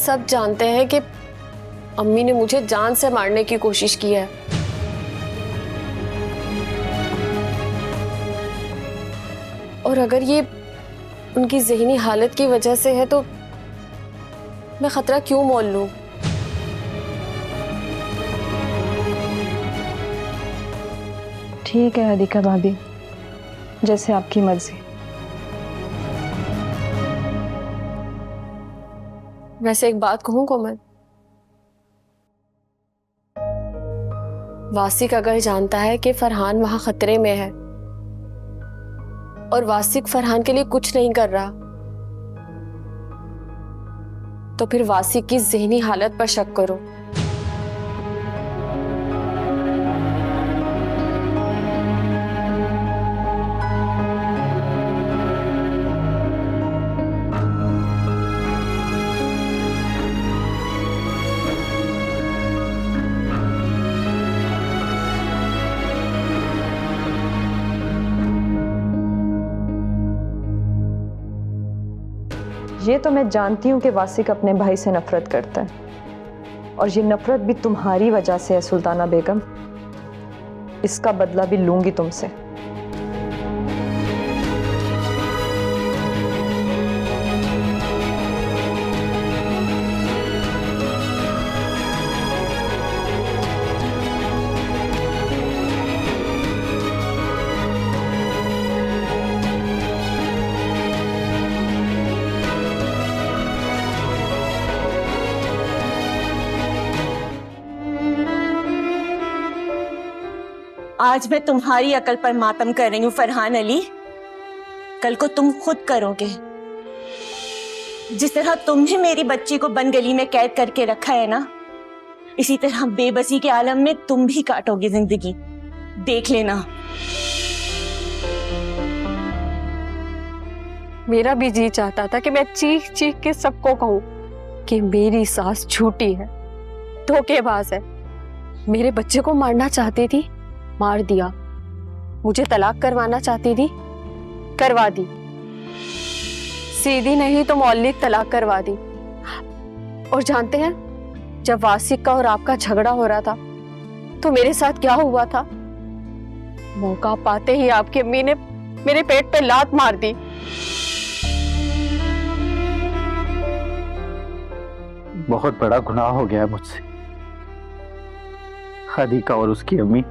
सब जानते हैं कि अम्मी ने मुझे जान से मारने की कोशिश की है। और अगर ये उनकी ज़हनी हालत की वजह से है तो मैं खतरा क्यों मोल लूं? ठीक है अदिका भाभी, जैसे आपकी मर्जी। वैसे एक बात कहूं कोमल, वासिक अगर जानता है कि फरहान वहां खतरे में है और वासिक फरहान के लिए कुछ नहीं कर रहा, तो फिर वासिक की ज़हनी हालत पर शक करो। ये तो मैं जानती हूँ कि वासिक अपने भाई से नफरत करता है, और ये नफरत भी तुम्हारी वजह से है सुल्ताना बेगम। इसका बदला भी लूंगी तुमसे। आज मैं तुम्हारी अकल पर मातम कर रही हूँ फरहान अली। कल को तुम खुद करोगे। जिस तरह तुमने मेरी बच्ची को बंद गली में कैद करके रखा है ना, इसी तरह बेबसी के आलम में तुम भी काटोगे जिंदगी। देख लेना। मेरा भी जी चाहता था कि मैं चीख चीख के सबको कहूं कि मेरी सास झूठी है, धोखेबाज है, मेरे बच्चे को मारना चाहती थी, मार दिया, मुझे तलाक करवाना चाहती थी, करवा दी, सीधी नहीं तो मौलिक तलाक करवा दी। और जानते हैं, जब वासिक का और आपका झगड़ा हो रहा था तो मेरे साथ क्या हुआ था? मौका पाते ही आपकी अम्मी ने मेरे पेट पे लात मार दी। बहुत बड़ा गुनाह हो गया है मुझसे। अदिका और उसकी अम्मी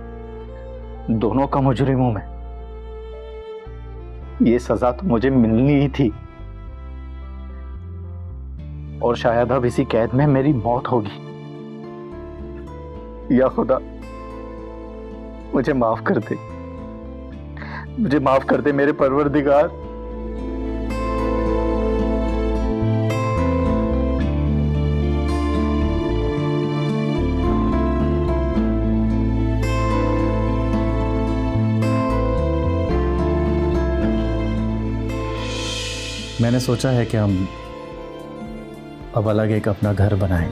दोनों का मुजरिम हूं मैं। ये सजा तो मुझे मिलनी ही थी, और शायद अब इसी कैद में मेरी मौत होगी। या खुदा, मुझे माफ कर दे, मुझे माफ कर दे मेरे परवरदिगार। मैंने सोचा है कि हम अब अलग एक अपना घर बनाएं,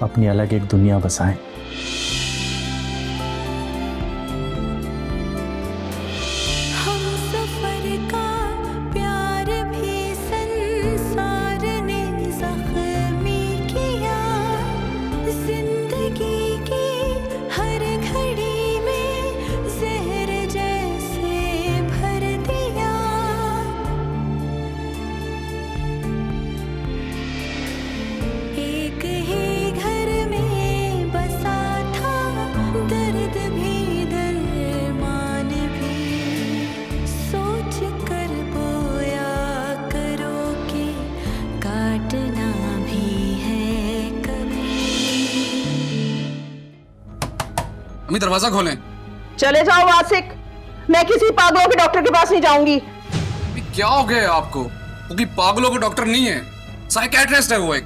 अपनी अलग एक दुनिया बसाएं। अम्मी दरवाजा खोलें। चले जाओ वासिक, मैं किसी पागलों के डॉक्टर के पास नहीं जाऊंगी। क्या हो गया आपको? क्योंकि पागलों का डॉक्टर नहीं है, साइकियाट्रिस्ट है वो एक।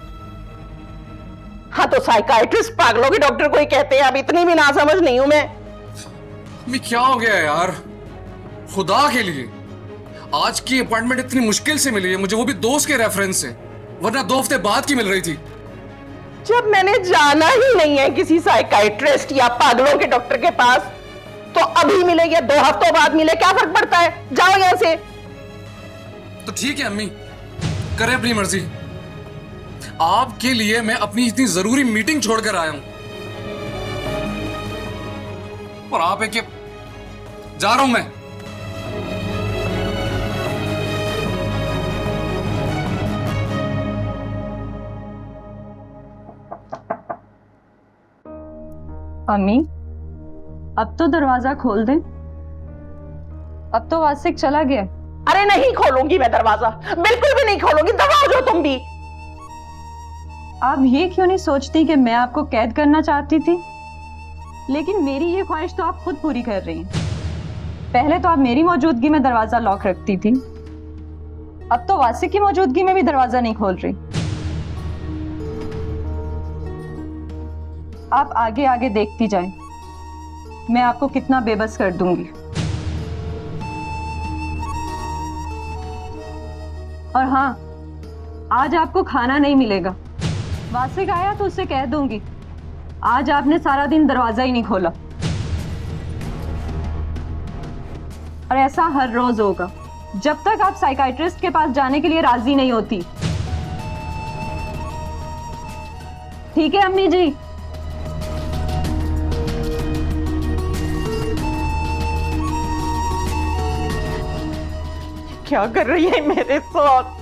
हाँ तो साइकियाट्रिस्ट पागलों के डॉक्टर को ही कहते हैं। अब इतनी भी नासमझ नहीं हूं मैं। अम्मी क्या हो गया यार, खुदा के लिए। आज की अपॉइंटमेंट इतनी मुश्किल से मिली है मुझे, वो भी दोस्त के रेफरेंस से, वरना 2 हफ्ते बाद की मिल रही थी। जब मैंने जाना ही नहीं है किसी साइकियाट्रिस्ट या पागलों के डॉक्टर के पास, तो अभी मिले या 2 हफ्तों बाद मिले, क्या फर्क पड़ता है? जाओ यहां से। तो ठीक है अम्मी, करें अपनी मर्जी। आपके लिए मैं अपनी इतनी जरूरी मीटिंग छोड़कर आया हूं और आप है कि जा रहा हूं मैं। अम्मी, अब तो दरवाजा खोल दे। अब तो वासिक चला गया। अरे नहीं खोलूंगी मैं दरवाजा, बिल्कुल भी नहीं खोलूंगी, दबाओ जो तुम भी। आप ये क्यों नहीं सोचती कि मैं आपको कैद करना चाहती थी? लेकिन मेरी ये ख्वाहिश तो आप खुद पूरी कर रही हैं। पहले तो आप मेरी मौजूदगी में दरवाजा लॉक रखती थी, अब तो वासिक की मौजूदगी में भी दरवाजा नहीं खोल रही। आप आगे आगे देखती जाएं, मैं आपको कितना बेबस कर दूंगी। और हाँ, आज आपको खाना नहीं मिलेगा। वासिक आया तो उससे कह दूंगी आज आपने सारा दिन दरवाजा ही नहीं खोला। और ऐसा हर रोज होगा जब तक आप साइकाइट्रिस्ट के पास जाने के लिए राजी नहीं होती। ठीक है अम्मी जी? क्या कर रही है मेरे साथ?